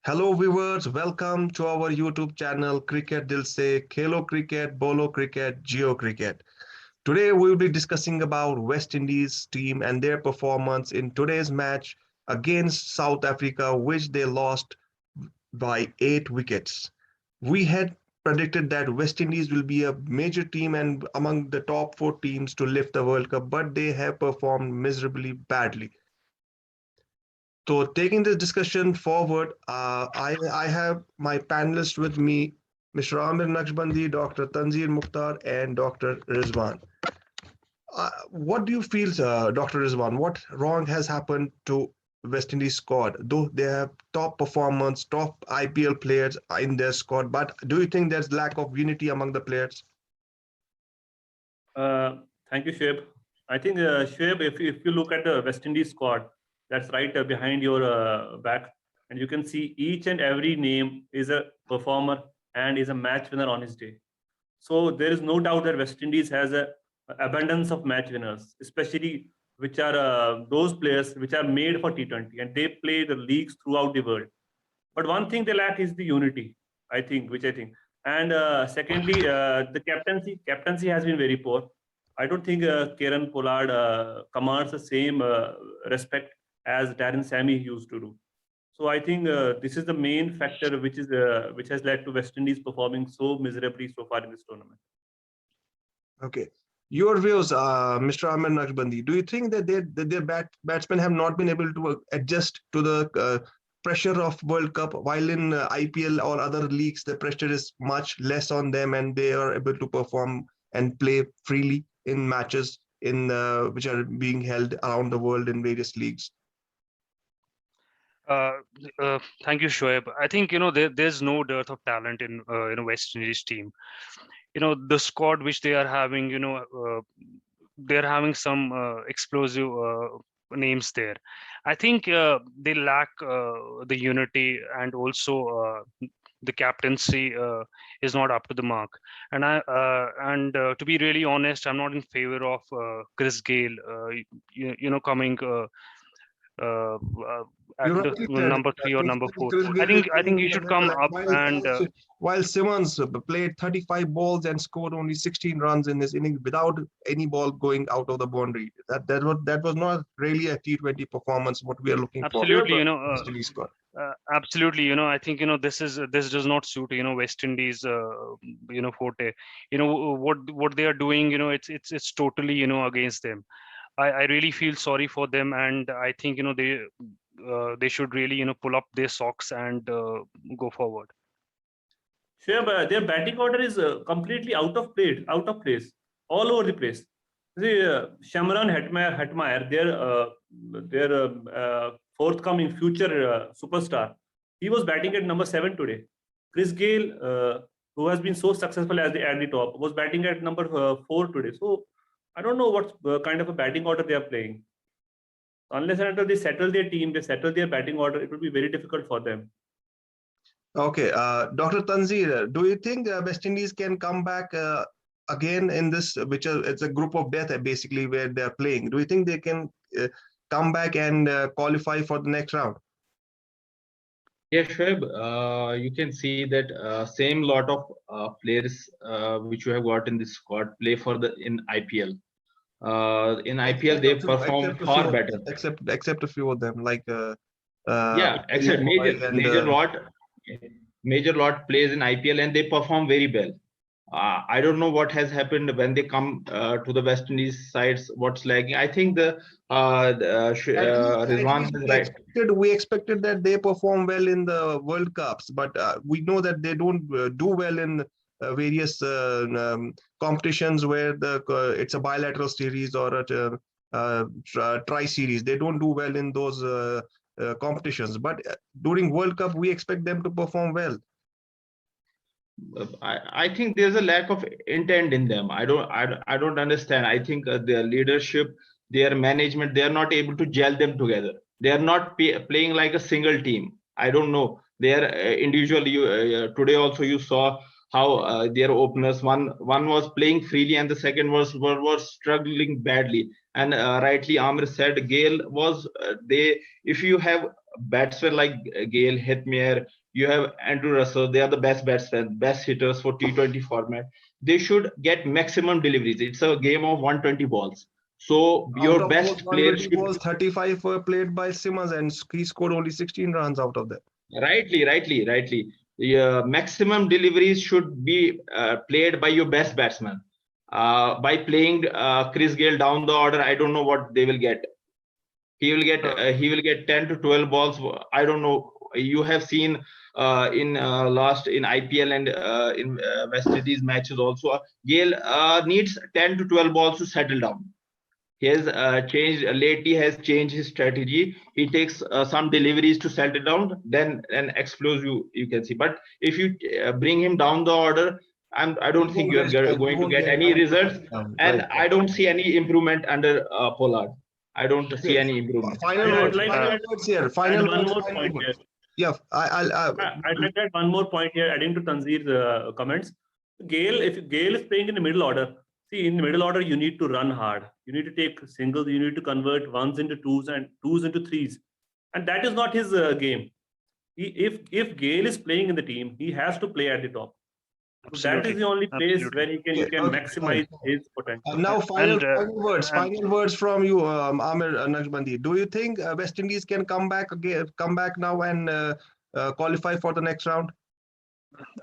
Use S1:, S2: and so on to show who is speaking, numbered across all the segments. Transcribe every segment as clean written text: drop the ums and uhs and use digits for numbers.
S1: Hello viewers, welcome to our YouTube channel Cricket Dil Se, Khelo Cricket, Bolo Cricket, Geo Cricket. Today we will be discussing about West Indies team and their performance in today's match against South Africa, which they lost by 8 wickets. We had predicted that West Indies will be a major team and among the top 4 teams to lift the World Cup, but they have performed miserably badly. So taking this discussion forward, I have my panelists with me, Mr. Aamir Naqshbandi, Dr. Tanzeer Mukhtar, and Dr. Rizwan. What do you feel, Dr. Rizwan? What wrong has happened to West Indies squad? Though they have top performance, top IPL players in their squad, but do you think there's lack of unity among the players?
S2: Thank you, Shoaib. I think, Shoaib, if you look at the West Indies squad, that's right behind your back, and you can see each and every name is a performer and is a match winner on his day. So there is no doubt that West Indies has a abundance of match winners, especially which are those players which are made for T20 and they play the leagues throughout the world. But one thing they lack is the unity, I think, And secondly, the captaincy has been very poor. I don't think Kieran Pollard commands the same respect as Darren Sammy used to do. So I think this is the main factor which has led to West Indies performing so miserably so far in this tournament.
S1: Okay. Your views, Mr. Aamir Naqshbandi. Do you think that their batsmen have not been able to adjust to the pressure of World Cup, while in IPL or other leagues, the pressure is much less on them and they are able to perform and play freely in matches which are being held around the world in various leagues?
S3: Thank you, Shoaib. I think there's no dearth of talent in West Indies team. The squad which they are having, they're having some explosive names there. I think they lack the unity, and also the captaincy is not up to the mark. And to be really honest, I'm not in favor of Chris Gayle, coming. At number 3 or number 4. I think he should come up and
S1: while Simmons played 35 balls and scored only 16 runs in this inning without any ball going out of the boundary. That was not really a T20 performance. What we are looking
S3: absolutely,
S1: for.
S3: Absolutely, I think this does not suit West Indies forte. What they are doing, it's totally against them. I really feel sorry for them, and I think they should really pull up their socks and go forward.
S2: Sure, but their batting order is completely out of place, all over the place. See, Shamran Hetmeyer, their forthcoming future superstar, he was batting at number 7 today. Chris Gayle, who has been so successful at the top, was batting at number 4 today. So I don't know what kind of a batting order they are playing. Unless and until they settle their team, they settle their batting order, it will be very difficult for them.
S1: Okay, Dr. Tanzeer, do you think West Indies can come back again in this, which it's a group of death basically where they're playing? Do you think they can come back and qualify for the next round?
S4: Yeah, Shoaib, you can see that same lot of players which you have got in this squad play for in IPL. In IPL, they perform far better.
S1: Except a few of them, like
S4: except major lot plays in IPL and they perform very well. I don't know what has happened when they come to the West Indies sides. What's lagging? I think Rizwan is right.
S1: We expected that they perform well in the World Cups, but we know that they don't do well in various competitions where it's a bilateral series or a tri-series. They don't do well in those competitions, but during World Cup we expect them to perform well.
S4: I think there's a lack of intent in them. I don't understand. I think their leadership, their management, they are not able to gel them together. They are not playing like a single team. I don't know. They are individually. Today also you saw how their openers, one was playing freely and the second was struggling badly. And rightly Aamir said, Gale was if you have batsmen like Gale, Hetmyer, you have Andrew Russell, they are the best batsmen, best hitters for T20 format. They should get maximum deliveries. It's a game of 120 balls. So
S1: Out
S4: your
S1: of those
S4: best player
S1: 120
S4: should
S1: balls, 35 were played by Simmons, and he scored only 16 runs out of that.
S4: rightly. The maximum deliveries should be played by your best batsman. By playing Chris Gale down the order, I don't know what they will get. He will get 10 to 12 balls. I don't know. You have seen in IPL and in West Indies matches also. Gale needs 10 to 12 balls to settle down. He has changed lately. Has changed his strategy. He takes some deliveries to settle down, then an explodes. You can see. But if you bring him down the order, I don't think you are going to get any results, and
S1: Right.
S4: I don't see any improvement under Pollard. I don't see any improvement.
S1: Final
S2: I'd
S1: words.
S2: like to
S1: Final words here.
S2: add
S1: Final
S2: one
S1: words.
S2: more
S1: Final
S2: point here.
S1: words. Yeah,
S2: I'd like to add one more point here, adding to Tanzeer's comments. If Gale is playing in the middle order, see, in the middle order, you need to run hard. You need to take singles. You need to convert ones into twos and twos into threes. And that is not his game. If Gale is playing in the team, he has to play at the top. So that is
S3: Absolutely.
S2: the only place
S3: Absolutely.
S2: where he can
S1: okay,
S2: maximize
S1: fine.
S2: his potential.
S1: Now,
S3: And
S1: final words from you, Aamir Naqshbandi. Do you think West Indies can come back again, come back now and qualify for the next round?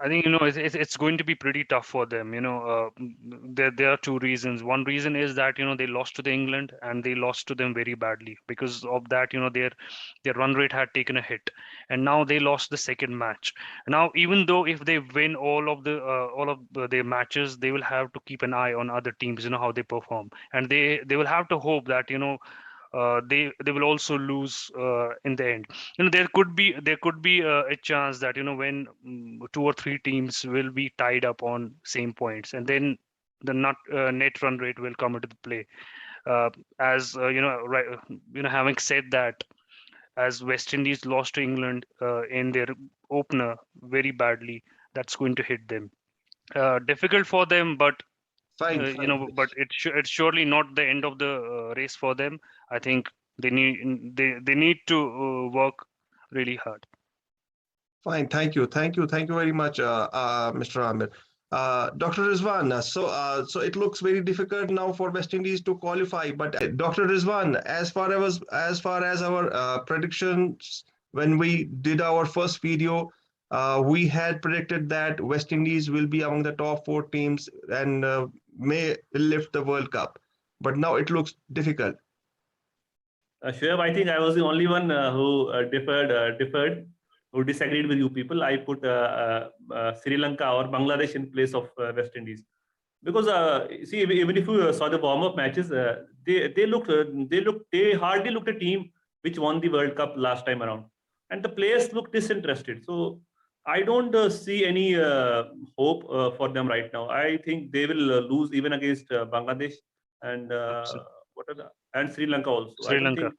S3: I think it's going to be pretty tough for them. There are two reasons. One reason is that they lost to the England and they lost to them very badly. Because of that, their run rate had taken a hit, and now they lost the second match. Now, even though if they win their matches, they will have to keep an eye on other teams. How they perform, and they will have to hope that they will also lose in the end. There could be a chance that when two or three teams will be tied up on same points, and then the net run rate will come into the play. As right, having said that, as West Indies lost to England in their opener very badly, that's going to hit them. Difficult for them, but
S1: Fine,
S3: but it's surely not the end of the race for them. I think they need to work really hard.
S1: fine. Thank you, very much, Mr. Amir. Dr. Rizwan, so it looks very difficult now for West Indies to qualify. But Dr. Rizwan, as our predictions when we did our first video, we had predicted that West Indies will be among the top four teams and may lift the World Cup. But now it looks difficult.
S2: Shoaib, I think I was the only one who differed, who disagreed with you people. I put Sri Lanka or Bangladesh in place of West Indies, because see, even if you saw the warm-up matches, they hardly looked a team which won the World Cup last time around, and the players look disinterested. So I don't see any hope for them right now. I think they will lose even against Bangladesh and what are the and Sri Lanka also. I
S3: Sri
S2: don't
S3: Lanka.
S2: think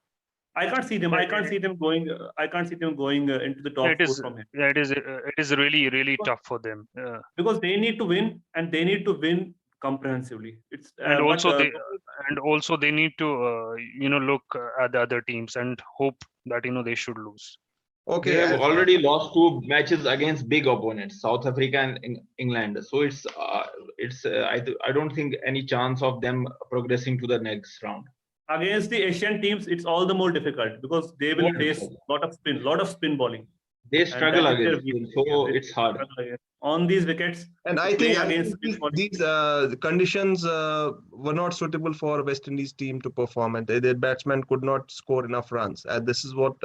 S2: I can't see them. I can't see them going. I can't see them going into the top
S3: It
S2: four
S3: is
S2: from here,
S3: it is really tough for them.
S2: because they need to win, and they need to win comprehensively. It's
S3: And
S2: but
S3: also they need to look at the other teams and hope that they should lose.
S4: They
S1: Okay,
S4: have already lost two matches against big opponents, South Africa and England. So I don't think any chance of them progressing to the next round.
S2: against the Asian teams, it's all the more difficult because they will face a lot of spin bowling.
S4: They
S2: And
S4: struggle
S2: that is their
S4: against them,
S2: weakness.
S4: so
S2: They
S4: it's hard.
S2: struggle against- on these wickets.
S1: and I
S2: to play
S1: think
S2: against spin bowling.
S1: these conditions were not suitable for West Indies team to perform, and their batsmen could not score enough runs. And this is what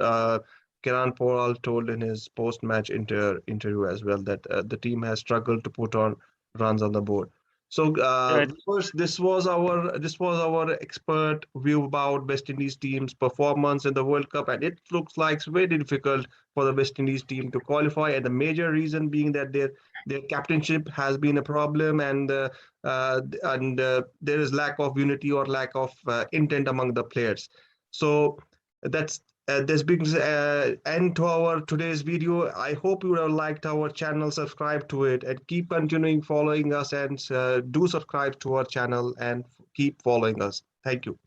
S1: Kiran Paul told in his post-match interview as well, that the team has struggled to put on runs on the board. So,
S3: Yeah,
S1: first, this was our expert view about West Indies team's performance in the World Cup, and it looks like it's very difficult for the West Indies team to qualify. And the major reason being that their captainship has been a problem, and there is lack of unity or lack of intent among the players. So that's This brings end to our today's video. I hope you would have liked our channel, subscribe to it, and keep continuing following us, and do subscribe to our channel and keep following us. Thank you.